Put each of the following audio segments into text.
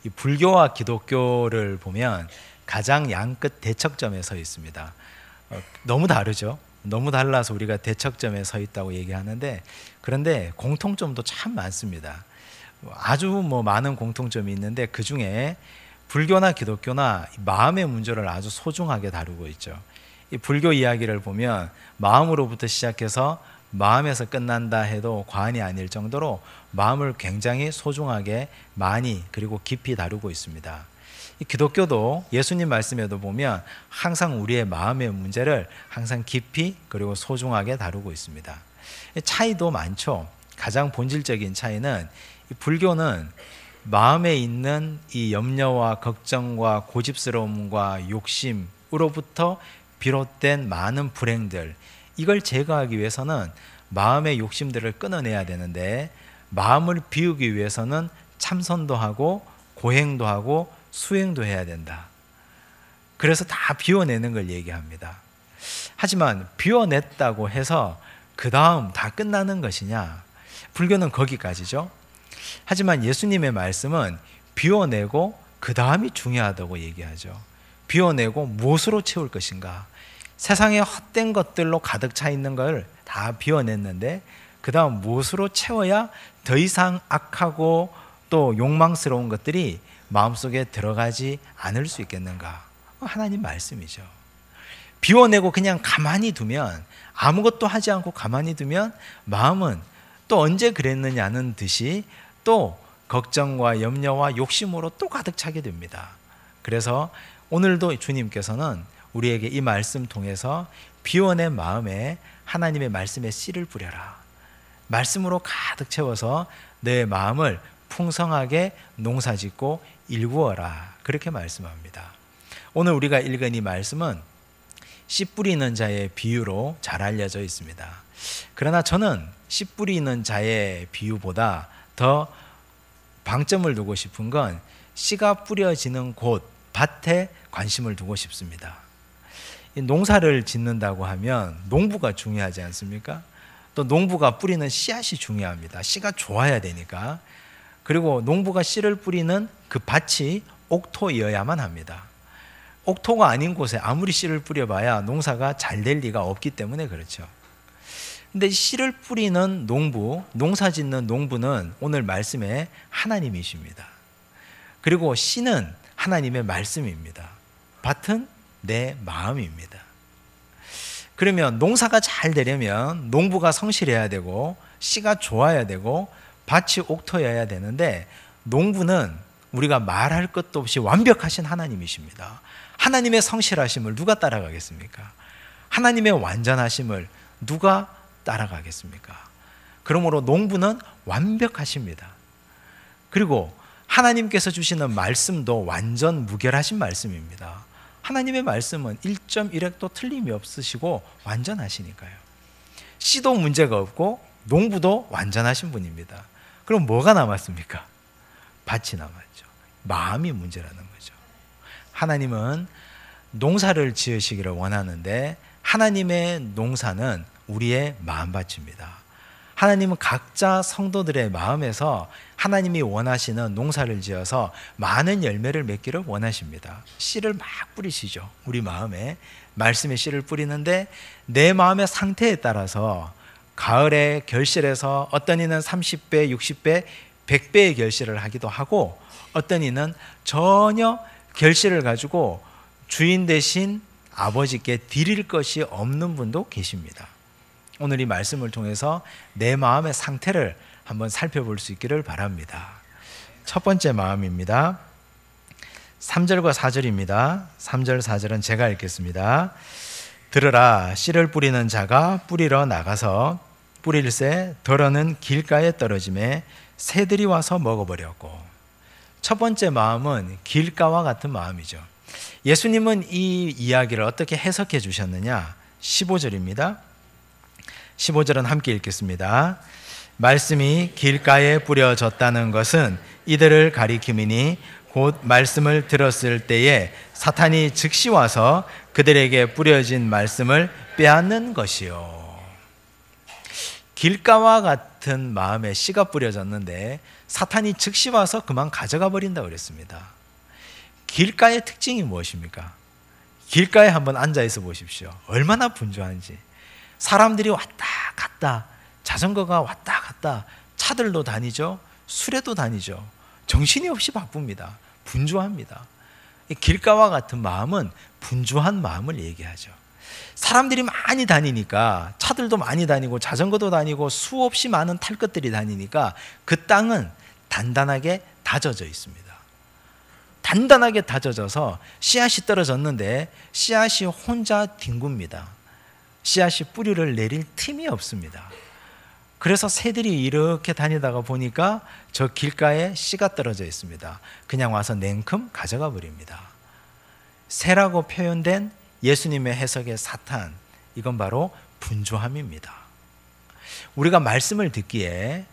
이 불교와 기독교를 보면 가장 양끝 대척점에 서 있습니다. 너무 다르죠. 너무 달라서 우리가 대척점에 서 있다고 얘기하는데, 그런데 공통점도 참 많습니다. 아주 많은 공통점이 있는데, 그 중에 불교나 기독교나 마음의 문제를 아주 소중하게 다루고 있죠. 이 불교 이야기를 보면 마음으로부터 시작해서 마음에서 끝난다 해도 과언이 아닐 정도로 마음을 굉장히 소중하게 많이 그리고 깊이 다루고 있습니다. 이 기독교도 예수님 말씀에도 보면 항상 우리의 마음의 문제를 항상 깊이 그리고 소중하게 다루고 있습니다. 차이도 많죠. 가장 본질적인 차이는 이 불교는 마음에 있는 이 염려와 걱정과 고집스러움과 욕심으로부터 비롯된 많은 불행들, 이걸 제거하기 위해서는 마음의 욕심들을 끊어내야 되는데, 마음을 비우기 위해서는 참선도 하고 고행도 하고 수행도 해야 된다. 그래서 다 비워내는 걸 얘기합니다. 하지만 비워냈다고 해서 그 다음 다 끝나는 것이냐? 불교는 거기까지죠. 하지만 예수님의 말씀은 비워내고 그 다음이 중요하다고 얘기하죠. 비워내고 무엇으로 채울 것인가? 세상에 헛된 것들로 가득 차 있는 걸 다 비워냈는데 그 다음 무엇으로 채워야 더 이상 악하고 또 욕망스러운 것들이 마음속에 들어가지 않을 수 있겠는가? 하나님 말씀이죠. 비워내고 그냥 가만히 두면, 아무것도 하지 않고 가만히 두면 마음은 또 언제 그랬느냐는 듯이 또 걱정과 염려와 욕심으로 또 가득 차게 됩니다. 그래서 오늘도 주님께서는 우리에게 이 말씀 통해서 비워낸 마음에 하나님의 말씀에 씨를 뿌려라. 말씀으로 가득 채워서 내 마음을 풍성하게 농사짓고 일구어라. 그렇게 말씀합니다. 오늘 우리가 읽은 이 말씀은 씨 뿌리는 자의 비유로 잘 알려져 있습니다. 그러나 저는 씨 뿌리는 자의 비유보다 더 방점을 두고 싶은 건 씨가 뿌려지는 곳, 밭에 관심을 두고 싶습니다. 농사를 짓는다고 하면 농부가 중요하지 않습니까? 또 농부가 뿌리는 씨앗이 중요합니다. 씨가 좋아야 되니까. 그리고 농부가 씨를 뿌리는 그 밭이 옥토여야만 합니다. 옥토가 아닌 곳에 아무리 씨를 뿌려봐야 농사가 잘 될 리가 없기 때문에 그렇죠. 근데 씨를 뿌리는 농부, 농사 짓는 농부는 오늘 말씀에 하나님이십니다. 그리고 씨는 하나님의 말씀입니다. 밭은 내 마음입니다. 그러면 농사가 잘 되려면 농부가 성실해야 되고 씨가 좋아야 되고 밭이 옥토여야 되는데, 농부는 우리가 말할 것도 없이 완벽하신 하나님이십니다. 하나님의 성실하심을 누가 따라가겠습니까? 하나님의 완전하심을 누가 따라가겠습니까? 그러므로 농부는 완벽하십니다. 그리고 하나님께서 주시는 말씀도 완전 무결하신 말씀입니다. 하나님의 말씀은 1.1획도 틀림이 없으시고 완전하시니까요. 씨도 문제가 없고 농부도 완전하신 분입니다. 그럼 뭐가 남았습니까? 밭이 남았죠. 마음이 문제라는 거죠. 하나님은 농사를 지으시기를 원하는데 하나님의 농사는 우리의 마음밭입니다. 하나님은 각자 성도들의 마음에서 하나님이 원하시는 농사를 지어서 많은 열매를 맺기를 원하십니다. 씨를 막 뿌리시죠. 우리 마음에 말씀의 씨를 뿌리는데 내 마음의 상태에 따라서 가을에 결실해서 어떤 이는 30배, 60배, 100배의 결실을 하기도 하고, 어떤 이는 전혀 결실을 가지고 주인 대신 아버지께 드릴 것이 없는 분도 계십니다. 오늘 이 말씀을 통해서 내 마음의 상태를 한번 살펴볼 수 있기를 바랍니다. 첫 번째 마음입니다. 3절과 4절입니다. 3절, 4절은 제가 읽겠습니다. 들으라, 씨를 뿌리는 자가 뿌리러 나가서 뿌릴새 덜어는 길가에 떨어짐에 새들이 와서 먹어버렸고. 첫 번째 마음은 길가와 같은 마음이죠. 예수님은 이 이야기를 어떻게 해석해 주셨느냐? 15절입니다. 15절은 함께 읽겠습니다. 말씀이 길가에 뿌려졌다는 것은 이들을 가리킴이니 곧 말씀을 들었을 때에 사탄이 즉시 와서 그들에게 뿌려진 말씀을 빼앗는 것이요. 길가와 같은 마음에 씨가 뿌려졌는데 사탄이 즉시 와서 그만 가져가 버린다고 그랬습니다. 길가의 특징이 무엇입니까? 길가에 한번 앉아 있어 보십시오. 얼마나 분주한지. 사람들이 왔다 갔다, 자전거가 왔다 갔다, 차들도 다니죠, 수레도 다니죠. 정신이 없이 바쁩니다. 분주합니다. 길가와 같은 마음은 분주한 마음을 얘기하죠. 사람들이 많이 다니니까, 차들도 많이 다니고 자전거도 다니고 수없이 많은 탈 것들이 다니니까 그 땅은 단단하게 다져져 있습니다. 단단하게 다져져서 씨앗이 떨어졌는데 씨앗이 혼자 뒹굽니다. 씨앗이 뿌리를 내릴 틈이 없습니다. 그래서 새들이 이렇게 다니다가 보니까 저 길가에 씨가 떨어져 있습니다. 그냥 와서 냉큼 가져가 버립니다. 새라고 표현된 예수님의 해석의 사탄, 이건 바로 분주함입니다. 우리가 말씀을 듣기에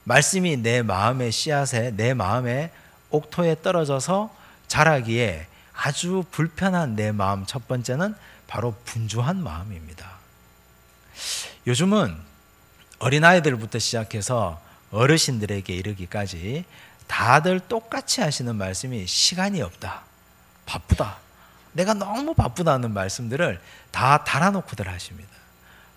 말씀이 내 마음의 씨앗에, 내 마음의 옥토에 떨어져서 자라기에 아주 불편한 내 마음, 첫 번째는 바로 분주한 마음입니다. 요즘은 어린아이들부터 시작해서 어르신들에게 이르기까지 다들 똑같이 하시는 말씀이 시간이 없다, 바쁘다, 내가 너무 바쁘다는 말씀들을 다 달아놓고들 하십니다.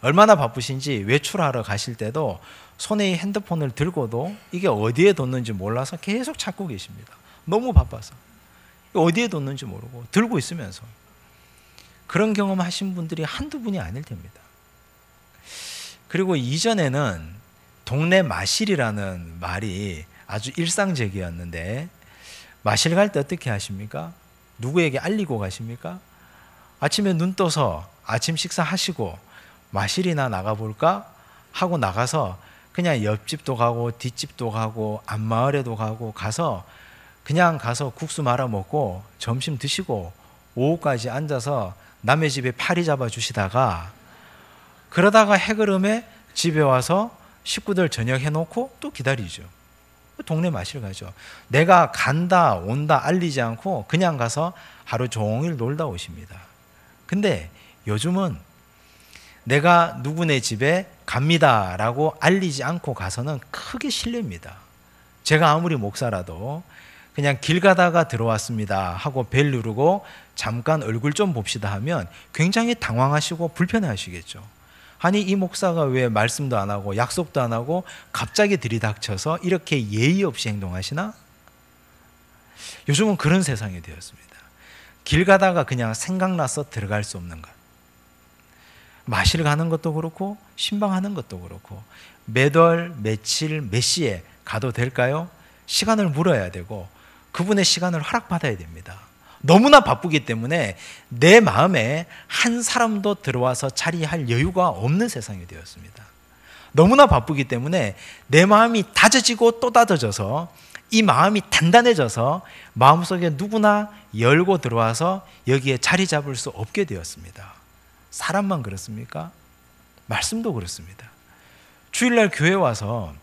얼마나 바쁘신지 외출하러 가실 때도 손에 핸드폰을 들고도 이게 어디에 뒀는지 몰라서 계속 찾고 계십니다. 너무 바빠서 어디에 뒀는지 모르고 들고 있으면서. 그런 경험 하신 분들이 한두 분이 아닐 텐니다. 그리고 이전에는 동네 마실이라는 말이 아주 일상적이었는데, 마실 갈 때 어떻게 하십니까? 누구에게 알리고 가십니까? 아침에 눈 떠서 아침 식사하시고 마실이나 나가볼까 하고 나가서 그냥 옆집도 가고 뒷집도 가고 앞마을에도 가고 가서 그냥 가서 국수 말아 먹고 점심 드시고 오후까지 앉아서 남의 집에 파리 잡아 주시다가, 그러다가 해그름에 집에 와서 식구들 저녁 해놓고 또 기다리죠. 동네 마실 가죠. 내가 간다 온다 알리지 않고 그냥 가서 하루 종일 놀다 오십니다. 근데 요즘은 내가 누구네 집에 갑니다 라고 알리지 않고 가서는 크게 실례입니다. 제가 아무리 목사라도 그냥 길 가다가 들어왔습니다 하고 벨 누르고 잠깐 얼굴 좀 봅시다 하면 굉장히 당황하시고 불편해 하시겠죠. 아니, 이 목사가 왜 말씀도 안 하고 약속도 안 하고 갑자기 들이닥쳐서 이렇게 예의 없이 행동하시나? 요즘은 그런 세상이 되었습니다. 길 가다가 그냥 생각나서 들어갈 수 없는 것, 마실 가는 것도 그렇고 신방하는 것도 그렇고 몇 월 며칠 몇 시에 가도 될까요? 시간을 물어야 되고 그분의 시간을 허락받아야 됩니다. 너무나 바쁘기 때문에 내 마음에 한 사람도 들어와서 자리할 여유가 없는 세상이 되었습니다. 너무나 바쁘기 때문에 내 마음이 다져지고 또 다져져서 이 마음이 단단해져서 마음속에 누구나 열고 들어와서 여기에 자리 잡을 수 없게 되었습니다. 사람만 그렇습니까? 말씀도 그렇습니다. 주일날 교회 와서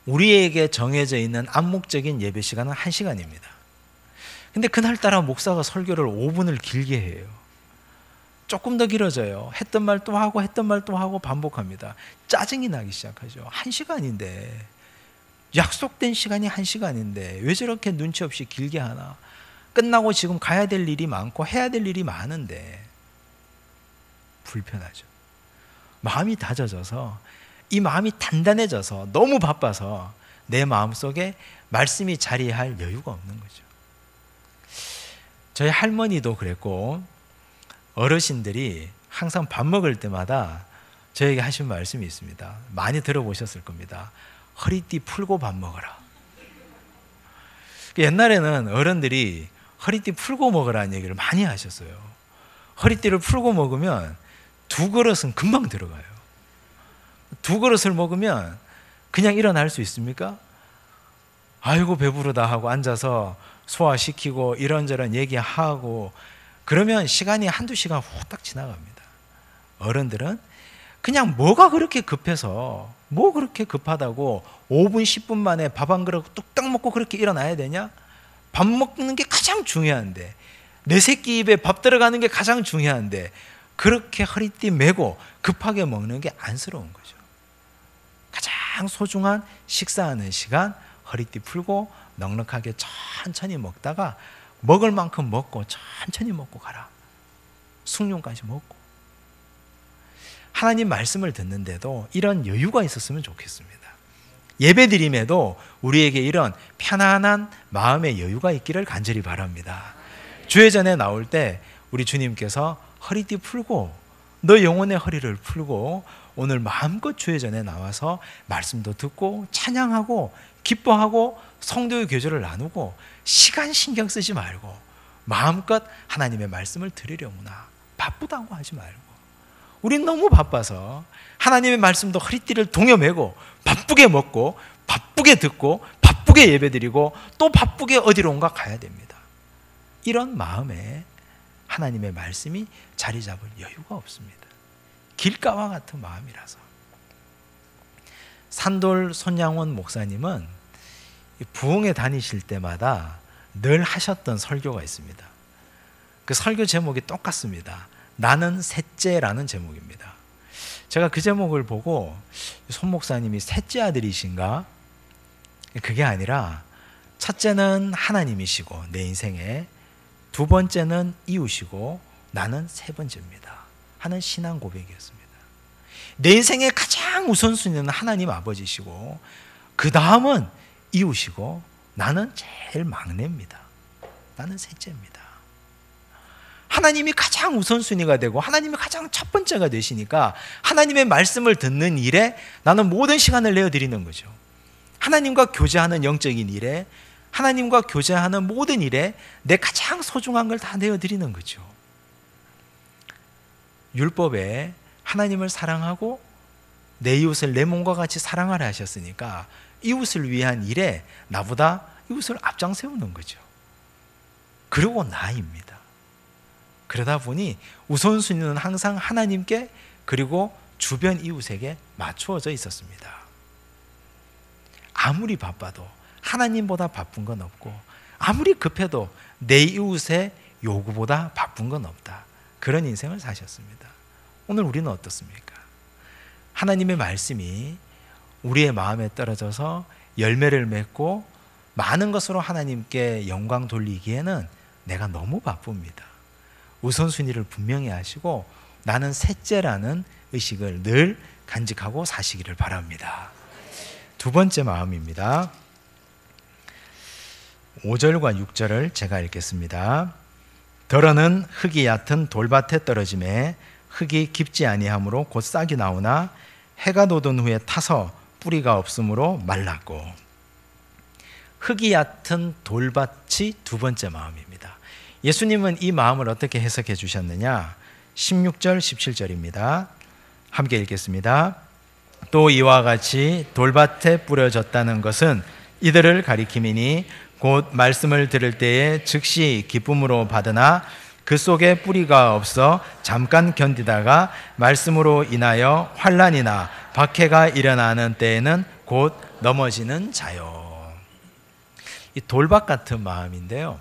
우리에게 정해져 있는 암묵적인 예배 시간은 1시간입니다. 근데 그날따라 목사가 설교를 5분을 길게 해요. 조금 더 길어져요. 했던 말 또 하고 했던 말 또 하고 반복합니다. 짜증이 나기 시작하죠. 1시간인데, 약속된 시간이 1시간인데 왜 저렇게 눈치 없이 길게 하나? 끝나고 지금 가야 될 일이 많고 해야 될 일이 많은데. 불편하죠. 마음이 다져져서, 이 마음이 단단해져서 너무 바빠서 내 마음속에 말씀이 자리할 여유가 없는 거죠. 저희 할머니도 그랬고 어르신들이 항상 밥 먹을 때마다 저에게 하신 말씀이 있습니다. 많이 들어보셨을 겁니다. 허리띠 풀고 밥 먹어라. 옛날에는 어른들이 허리띠 풀고 먹으라는 얘기를 많이 하셨어요. 허리띠를 풀고 먹으면 2그릇은 금방 들어가요. 2그릇을 먹으면 그냥 일어날 수 있습니까? 아이고 배부르다 하고 앉아서 소화시키고 이런저런 얘기하고 그러면 시간이 1-2시간 후딱 지나갑니다. 어른들은 그냥 뭐가 그렇게 급해서, 뭐 그렇게 급하다고 5분 10분 만에 밥 한 그릇 뚝딱 먹고 그렇게 일어나야 되냐? 밥 먹는 게 가장 중요한데, 내 새끼 입에 밥 들어가는 게 가장 중요한데 그렇게 허리띠 메고 급하게 먹는 게 안쓰러운 거죠. 가장 소중한 식사하는 시간 허리띠 풀고 넉넉하게 천천히 먹다가 먹을 만큼 먹고 천천히 먹고 가라. 숭늉까지 먹고. 하나님 말씀을 듣는데도 이런 여유가 있었으면 좋겠습니다. 예배드림에도 우리에게 이런 편안한 마음의 여유가 있기를 간절히 바랍니다. 주회전에 나올 때 우리 주님께서 허리띠 풀고 너 영혼의 허리를 풀고 오늘 마음껏 주회전에 나와서 말씀도 듣고 찬양하고 기뻐하고 성도의 교제를 나누고 시간 신경 쓰지 말고 마음껏 하나님의 말씀을 들으려구나. 바쁘다고 하지 말고. 우린 너무 바빠서 하나님의 말씀도 허리띠를 동여매고 바쁘게 먹고 바쁘게 듣고 바쁘게 예배드리고 또 바쁘게 어디론가 가야 됩니다. 이런 마음에 하나님의 말씀이 자리 잡을 여유가 없습니다. 길가와 같은 마음이라서. 산돌 손양원 목사님은 부흥회 다니실 때마다 늘 하셨던 설교가 있습니다. 그 설교 제목이 똑같습니다. 나는 셋째라는 제목입니다. 제가 그 제목을 보고 손 목사님이 셋째 아들이신가? 그게 아니라 첫째는 하나님이시고 내 인생에, 두 번째는 이웃이고 나는 세 번째입니다 하는 신앙 고백이었습니다. 내 인생의 가장 우선순위는 하나님 아버지시고 그 다음은 이웃이고 나는 제일 막내입니다. 나는 셋째입니다. 하나님이 가장 우선순위가 되고 하나님이 가장 첫 번째가 되시니까 하나님의 말씀을 듣는 일에 나는 모든 시간을 내어드리는 거죠. 하나님과 교제하는 영적인 일에, 하나님과 교제하는 모든 일에 내 가장 소중한 걸 다 내어드리는 거죠. 율법에 하나님을 사랑하고 내 이웃을 내 몸과 같이 사랑하라 하셨으니까 이웃을 위한 일에 나보다 이웃을 앞장세우는 거죠. 그리고 나입니다. 그러다 보니 우선순위는 항상 하나님께 그리고 주변 이웃에게 맞추어져 있었습니다. 아무리 바빠도 하나님보다 바쁜 건 없고 아무리 급해도 내 이웃의 요구보다 바쁜 건 없다. 그런 인생을 사셨습니다. 오늘 우리는 어떻습니까? 하나님의 말씀이 우리의 마음에 떨어져서 열매를 맺고 많은 것으로 하나님께 영광 돌리기에는 내가 너무 바쁩니다. 우선순위를 분명히 하시고 나는 셋째라는 의식을 늘 간직하고 사시기를 바랍니다. 두 번째 마음입니다. 5절과 6절을 제가 읽겠습니다. 더러는 흙이 얕은 돌밭에 떨어짐에 흙이 깊지 아니하므로 곧 싹이 나오나 해가 돋은 후에 타서 뿌리가 없으므로 말랐고. 흙이 얕은 돌밭이 두 번째 마음입니다. 예수님은 이 마음을 어떻게 해석해 주셨느냐? 16절 17절입니다. 함께 읽겠습니다. 또 이와 같이 돌밭에 뿌려졌다는 것은 이들을 가리킴이니 곧 말씀을 들을 때에 즉시 기쁨으로 받으나 그 속에 뿌리가 없어 잠깐 견디다가 말씀으로 인하여 환난이나 박해가 일어나는 때에는 곧 넘어지는 자요. 이 돌밭 같은 마음인데요.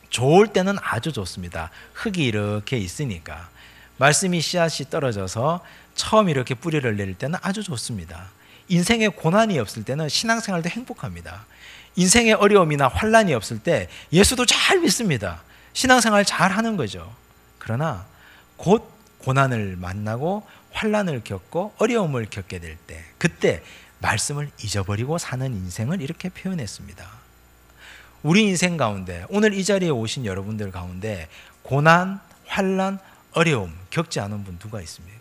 좋을 때는 아주 좋습니다. 흙이 이렇게 있으니까. 말씀이 씨앗이 떨어져서 처음 이렇게 뿌리를 내릴 때는 아주 좋습니다. 인생에 고난이 없을 때는 신앙생활도 행복합니다. 인생에 어려움이나 환난이 없을 때 예수도 잘 믿습니다. 신앙생활 잘 하는 거죠. 그러나 곧 고난을 만나고 환난을 겪고 어려움을 겪게 될 때, 그때 말씀을 잊어버리고 사는 인생을 이렇게 표현했습니다. 우리 인생 가운데 오늘 이 자리에 오신 여러분들 가운데 고난, 환난, 어려움 겪지 않은 분 누가 있습니까?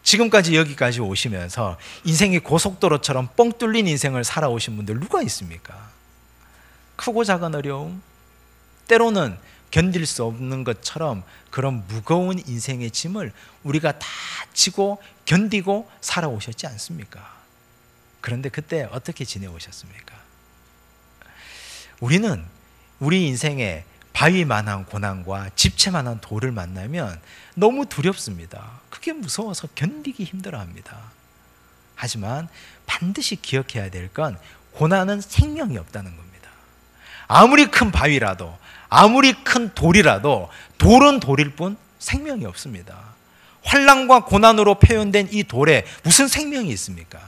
지금까지 여기까지 오시면서 인생이 고속도로처럼 뻥 뚫린 인생을 살아오신 분들 누가 있습니까? 크고 작은 어려움, 때로는 견딜 수 없는 것처럼 그런 무거운 인생의 짐을 우리가 다 지고 견디고 살아오셨지 않습니까? 그런데 그때 어떻게 지내오셨습니까? 우리는 우리 인생에 바위만한 고난과 집채만한 돌을 만나면 너무 두렵습니다. 그게 무서워서 견디기 힘들어합니다. 하지만 반드시 기억해야 될 건 고난은 생명이 없다는 겁니다. 아무리 큰 바위라도 아무리 큰 돌이라도 돌은 돌일 뿐 생명이 없습니다. 환난과 고난으로 표현된 이 돌에 무슨 생명이 있습니까?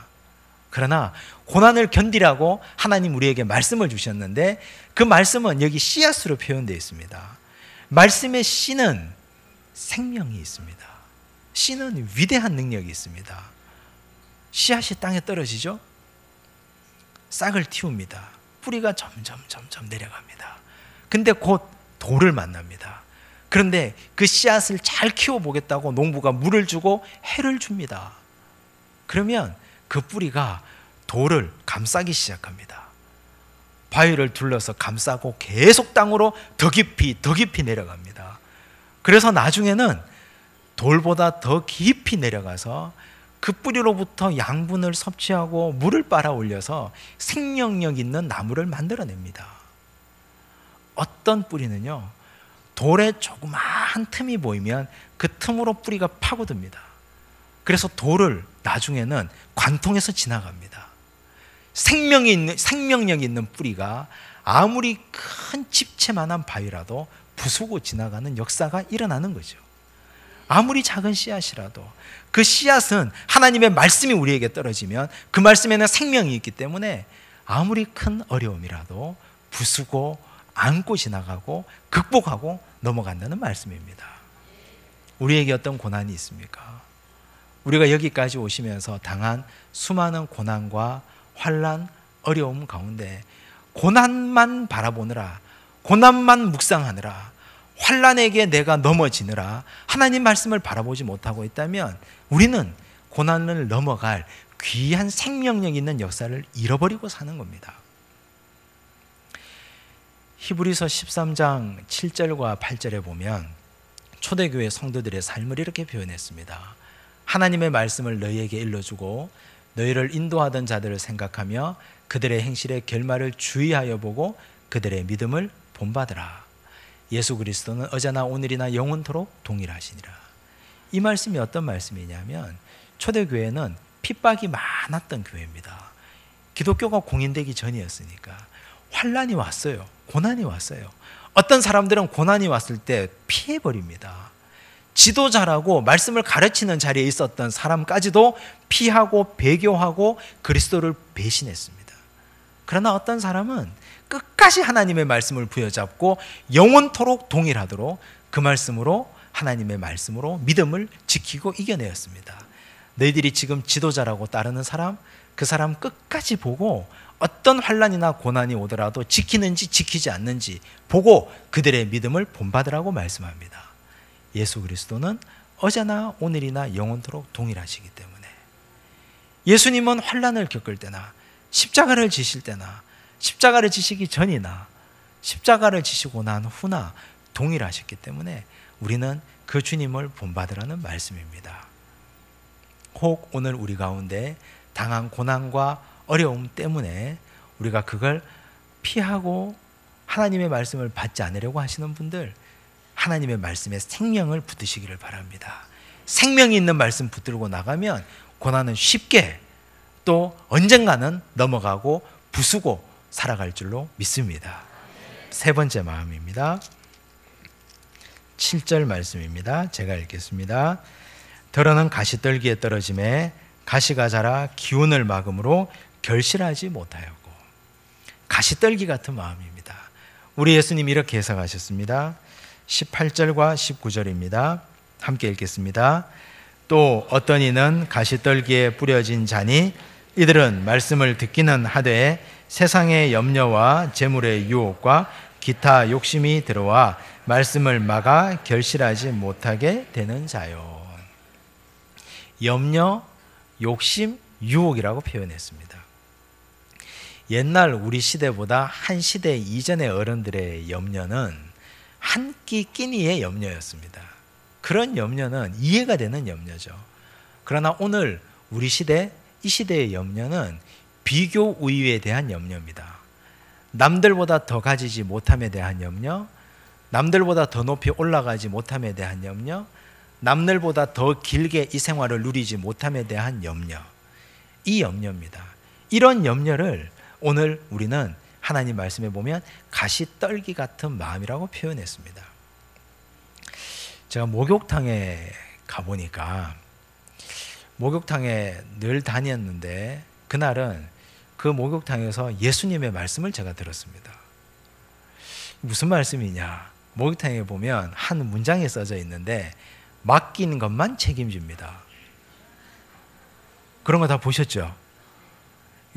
그러나 고난을 견디라고 하나님 우리에게 말씀을 주셨는데 그 말씀은 여기 씨앗으로 표현되어 있습니다. 말씀의 씨는 생명이 있습니다. 씨는 위대한 능력이 있습니다. 씨앗이 땅에 떨어지죠? 싹을 틔웁니다. 뿌리가 점점 내려갑니다. 근데 곧 돌을 만납니다. 그런데 그 씨앗을 잘 키워보겠다고 농부가 물을 주고 해를 줍니다. 그러면 그 뿌리가 돌을 감싸기 시작합니다. 바위를 둘러서 감싸고 계속 땅으로 더 깊이 내려갑니다. 그래서 나중에는 돌보다 더 깊이 내려가서 그 뿌리로부터 양분을 섭취하고 물을 빨아 올려서 생명력 있는 나무를 만들어냅니다. 어떤 뿌리는요, 돌에 조그마한 틈이 보이면 그 틈으로 뿌리가 파고듭니다. 그래서 돌을 나중에는 관통해서 지나갑니다. 생명력 있는 뿌리가 아무리 큰 집채만한 바위라도 부수고 지나가는 역사가 일어나는 거죠. 아무리 작은 씨앗이라도 그 씨앗은 하나님의 말씀이 우리에게 떨어지면 그 말씀에는 생명이 있기 때문에 아무리 큰 어려움이라도 부수고 안고 지나가고 극복하고 넘어간다는 말씀입니다. 우리에게 어떤 고난이 있습니까? 우리가 여기까지 오시면서 당한 수많은 고난과 환난, 어려움 가운데 고난만 바라보느라, 고난만 묵상하느라, 환난에게 내가 넘어지느라 하나님 말씀을 바라보지 못하고 있다면 우리는 고난을 넘어갈 귀한 생명력 있는 역사를 잃어버리고 사는 겁니다. 히브리서 13장 7절과 8절에 보면 초대교회 성도들의 삶을 이렇게 표현했습니다. 하나님의 말씀을 너희에게 일러주고 너희를 인도하던 자들을 생각하며 그들의 행실의 결말을 주의하여 보고 그들의 믿음을 본받으라. 예수 그리스도는 어제나 오늘이나 영원토록 동일하시니라. 이 말씀이 어떤 말씀이냐면 초대교회는 핍박이 많았던 교회입니다. 기독교가 공인되기 전이었으니까 환난이 왔어요. 고난이 왔어요. 어떤 사람들은 고난이 왔을 때 피해버립니다. 지도자라고 말씀을 가르치는 자리에 있었던 사람까지도 피하고 배교하고 그리스도를 배신했습니다. 그러나 어떤 사람은 끝까지 하나님의 말씀을 부여잡고 영원토록 동일하도록 그 말씀으로, 하나님의 말씀으로 믿음을 지키고 이겨내었습니다. 너희들이 지금 지도자라고 따르는 사람, 그 사람 끝까지 보고 어떤 환난이나 고난이 오더라도 지키는지 지키지 않는지 보고 그들의 믿음을 본받으라고 말씀합니다. 예수 그리스도는 어제나 오늘이나 영원토록 동일하시기 때문에 예수님은 환난을 겪을 때나 십자가를 지실 때나 십자가를 지시기 전이나 십자가를 지시고 난 후나 동일하셨기 때문에 우리는 그 주님을 본받으라는 말씀입니다. 혹 오늘 우리 가운데 당한 고난과 어려움 때문에 우리가 그걸 피하고 하나님의 말씀을 받지 않으려고 하시는 분들, 하나님의 말씀에 생명을 붙드시기를 바랍니다. 생명이 있는 말씀 붙들고 나가면 고난은 쉽게 또 언젠가는 넘어가고 부수고 살아갈 줄로 믿습니다. 세 번째 마음입니다. 7절 말씀입니다. 제가 읽겠습니다. 더러는 가시떨기에 떨어짐에 가시가 자라 기운을 막음으로 결실하지 못하였고. 가시떨기 같은 마음입니다. 우리 예수님 이렇게 해석하셨습니다. 18절과 19절입니다. 함께 읽겠습니다. 또 어떤 이는 가시떨기에 뿌려진 자니 이들은 말씀을 듣기는 하되 세상의 염려와 재물의 유혹과 기타 욕심이 들어와 말씀을 막아 결실하지 못하게 되는 자요. 염려, 욕심, 유혹이라고 표현했습니다. 옛날 우리 시대보다 한 시대 이전의 어른들의 염려는 한 끼 끼니의 염려였습니다. 그런 염려는 이해가 되는 염려죠. 그러나 오늘 우리 시대, 이 시대의 염려는 비교 우위에 대한 염려입니다. 남들보다 더 가지지 못함에 대한 염려, 남들보다 더 높이 올라가지 못함에 대한 염려, 남들보다 더 길게 이 생활을 누리지 못함에 대한 염려, 이 염려입니다. 이런 염려를 오늘 우리는 하나님 말씀에 보면 가시떨기 같은 마음이라고 표현했습니다. 제가 목욕탕에 가보니까 목욕탕에 늘 다녔는데 그날은 그 목욕탕에서 예수님의 말씀을 제가 들었습니다. 무슨 말씀이냐? 목욕탕에 보면 한 문장이 써져 있는데 맡긴 것만 책임집니다. 그런 거 다 보셨죠?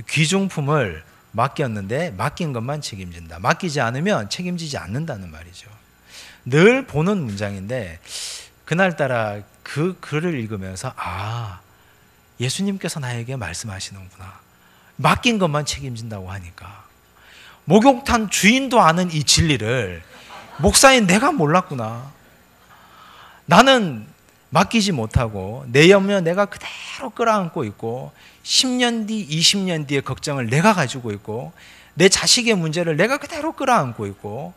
귀중품을 맡겼는데 맡긴 것만 책임진다. 맡기지 않으면 책임지지 않는다는 말이죠. 늘 보는 문장인데 그날따라 그 글을 읽으면서 예수님께서 나에게 말씀하시는구나. 맡긴 것만 책임진다고 하니까 목욕탕 주인도 아는 이 진리를 목사인 내가 몰랐구나. 나는 맡기지 못하고 내 염려 내가 그대로 끌어안고 있고 10년 뒤, 20년 뒤의 걱정을 내가 가지고 있고 내 자식의 문제를 내가 그대로 끌어안고 있고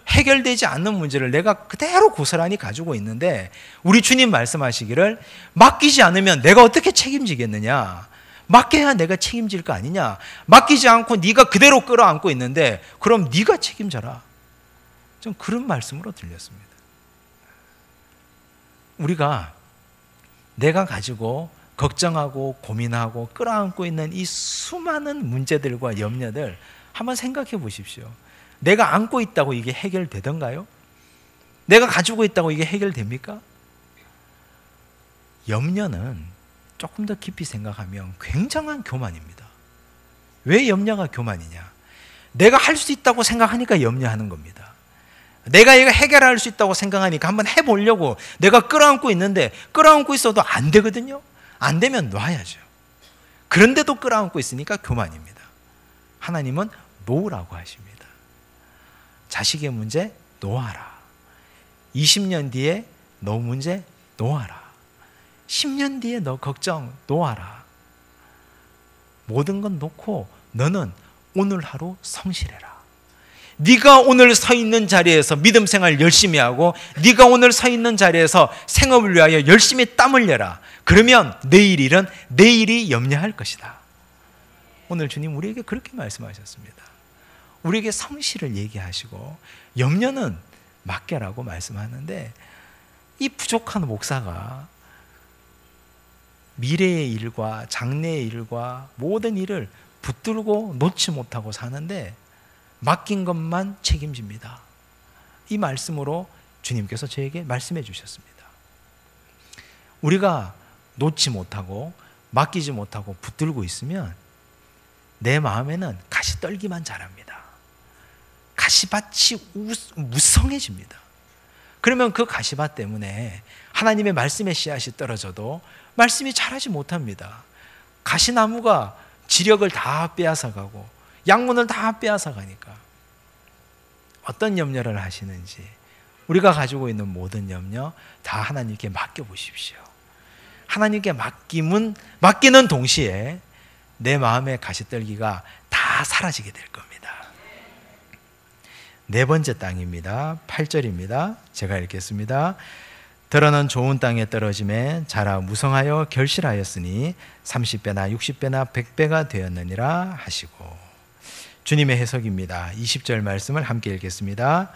해결되지 않는 문제를 내가 그대로 고스란히 가지고 있는데 우리 주님 말씀하시기를 맡기지 않으면 내가 어떻게 책임지겠느냐. 맡겨야 내가 책임질 거 아니냐. 맡기지 않고 네가 그대로 끌어안고 있는데 그럼 네가 책임져라. 좀 그런 말씀으로 들렸습니다. 우리가 내가 가지고 걱정하고 고민하고 끌어안고 있는 이 수많은 문제들과 염려들 한번 생각해 보십시오. 내가 안고 있다고 이게 해결되던가요? 내가 가지고 있다고 이게 해결됩니까? 염려는 조금 더 깊이 생각하면 굉장한 교만입니다. 왜 염려가 교만이냐? 내가 할 수 있다고 생각하니까 염려하는 겁니다. 내가 이거 해결할 수 있다고 생각하니까 한번 해보려고 내가 끌어안고 있는데 끌어안고 있어도 안 되거든요. 안 되면 놔야죠. 그런데도 끌어안고 있으니까 교만입니다. 하나님은 놓으라고 하십니다. 자식의 문제 놓아라. 20년 뒤에 너 문제 놓아라. 10년 뒤에 너 걱정 놓아라. 모든 건 놓고 너는 오늘 하루 성실해라. 네가 오늘 서 있는 자리에서 믿음 생활 열심히 하고 네가 오늘 서 있는 자리에서 생업을 위하여 열심히 땀 흘려라. 그러면 내일 일은 내일이 염려할 것이다. 오늘 주님 우리에게 그렇게 말씀하셨습니다. 우리에게 성실을 얘기하시고 염려는 맡겨라고 말씀하는데 이 부족한 목사가 미래의 일과 장래의 일과 모든 일을 붙들고 놓지 못하고 사는데 맡긴 것만 책임집니다. 이 말씀으로 주님께서 저에게 말씀해 주셨습니다. 우리가 놓지 못하고 맡기지 못하고 붙들고 있으면 내 마음에는 가시떨기만 자랍니다. 가시밭이 무성해집니다. 그러면 그 가시밭 때문에 하나님의 말씀의 씨앗이 떨어져도 말씀이 자라지 못합니다. 가시나무가 지력을 다 빼앗아가고 양문을 다 빼앗아가니까 어떤 염려를 하시는지 우리가 가지고 있는 모든 염려 다 하나님께 맡겨보십시오. 하나님께 맡기는 동시에 내 마음의 가시떨기가 다 사라지게 될 겁니다. 네 번째 땅입니다. 8절입니다. 제가 읽겠습니다. 들어는 좋은 땅에 떨어짐에 자라 무성하여 결실하였으니 30배나 60배나 100배가 되었느니라 하시고. 주님의 해석입니다. 20절 말씀을 함께 읽겠습니다.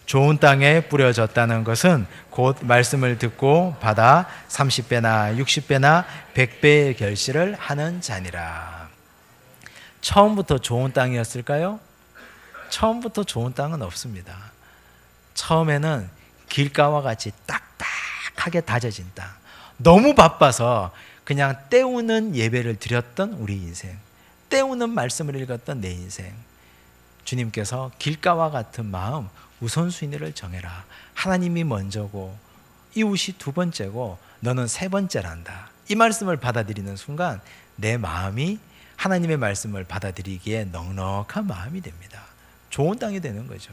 좋은 땅에 뿌려졌다는 것은 곧 말씀을 듣고 받아 30배나 60배나 100배의 결실을 하는 자니라. 처음부터 좋은 땅이었을까요? 처음부터 좋은 땅은 없습니다. 처음에는 길가와 같이 딱딱하게 다져진 땅, 너무 바빠서 그냥 때우는 예배를 드렸던 우리 인생, 때우는 말씀을 읽었던 내 인생. 주님께서 길가와 같은 마음, 우선순위를 정해라. 하나님이 먼저고 이웃이 두 번째고 너는 세 번째란다. 이 말씀을 받아들이는 순간 내 마음이 하나님의 말씀을 받아들이기에 넉넉한 마음이 됩니다. 좋은 땅이 되는 거죠.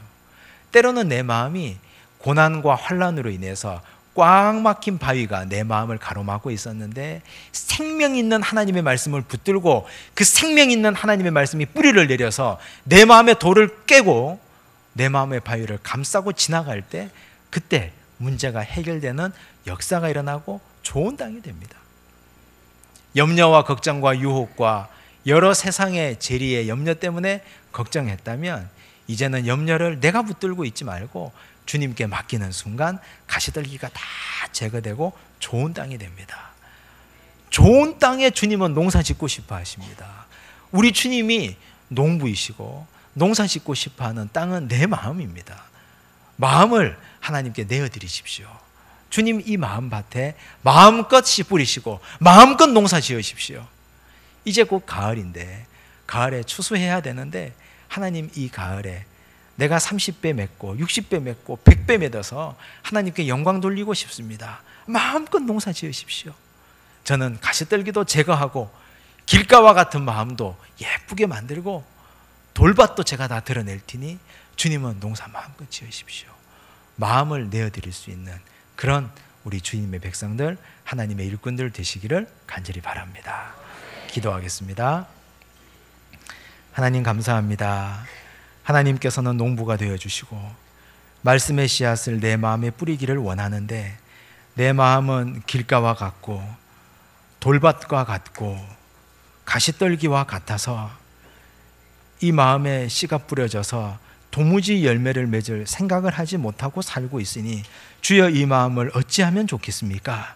때로는 내 마음이 고난과 환난으로 인해서 꽉 막힌 바위가 내 마음을 가로막고 있었는데 생명 있는 하나님의 말씀을 붙들고 그 생명 있는 하나님의 말씀이 뿌리를 내려서 내 마음의 돌을 깨고 내 마음의 바위를 감싸고 지나갈 때 그때 문제가 해결되는 역사가 일어나고 좋은 땅이 됩니다. 염려와 걱정과 유혹과 여러 세상의 재리의 염려 때문에 걱정했다면 이제는 염려를 내가 붙들고 있지 말고 주님께 맡기는 순간 가시떨기가 다 제거되고 좋은 땅이 됩니다. 좋은 땅에 주님은 농사 짓고 싶어 하십니다. 우리 주님이 농부이시고 농사 짓고 싶어하는 땅은 내 마음입니다. 마음을 하나님께 내어드리십시오. 주님 이 마음밭에 마음껏 씨 뿌리시고 마음껏 농사 지으십시오. 이제 곧 가을인데, 가을에 추수해야 되는데 하나님 이 가을에 내가 30배 맺고 60배 맺고 100배 맺어서 하나님께 영광 돌리고 싶습니다. 마음껏 농사 지으십시오. 저는 가시떨기도 제거하고 길가와 같은 마음도 예쁘게 만들고 돌밭도 제가 다 드러낼 테니 주님은 농사 마음껏 지으십시오. 마음을 내어드릴 수 있는 그런 우리 주님의 백성들, 하나님의 일꾼들 되시기를 간절히 바랍니다. 기도하겠습니다. 하나님 감사합니다. 하나님께서는 농부가 되어주시고 말씀의 씨앗을 내 마음에 뿌리기를 원하는데 내 마음은 길가와 같고 돌밭과 같고 가시떨기와 같아서 이 마음에 씨가 뿌려져서 도무지 열매를 맺을 생각을 하지 못하고 살고 있으니 주여 이 마음을 어찌하면 좋겠습니까?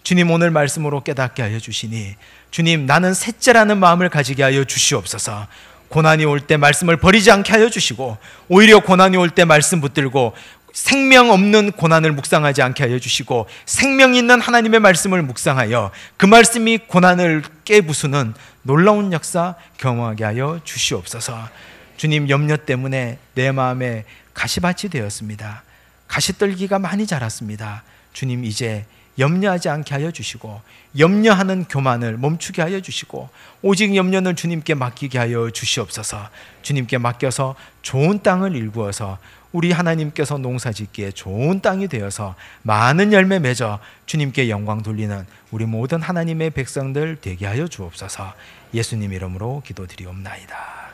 주님 오늘 말씀으로 깨닫게 하여 주시니 주님 나는 셋째라는 마음을 가지게 하여 주시옵소서. 고난이 올 때 말씀을 버리지 않게 하여 주시고 오히려 고난이 올 때 말씀 붙들고 생명 없는 고난을 묵상하지 않게 하여 주시고 생명 있는 하나님의 말씀을 묵상하여 그 말씀이 고난을 깨부수는 놀라운 역사 경험하게 하여 주시옵소서. 주님 염려 때문에 내 마음에 가시밭이 되었습니다. 가시떨기가 많이 자랐습니다. 주님 이제 염려하지 않게 하여 주시고 염려하는 교만을 멈추게 하여 주시고 오직 염려는 주님께 맡기게 하여 주시옵소서. 주님께 맡겨서 좋은 땅을 일구어서 우리 하나님께서 농사짓기에 좋은 땅이 되어서 많은 열매 맺어 주님께 영광 돌리는 우리 모든 하나님의 백성들 되게 하여 주옵소서. 예수님 이름으로 기도드리옵나이다.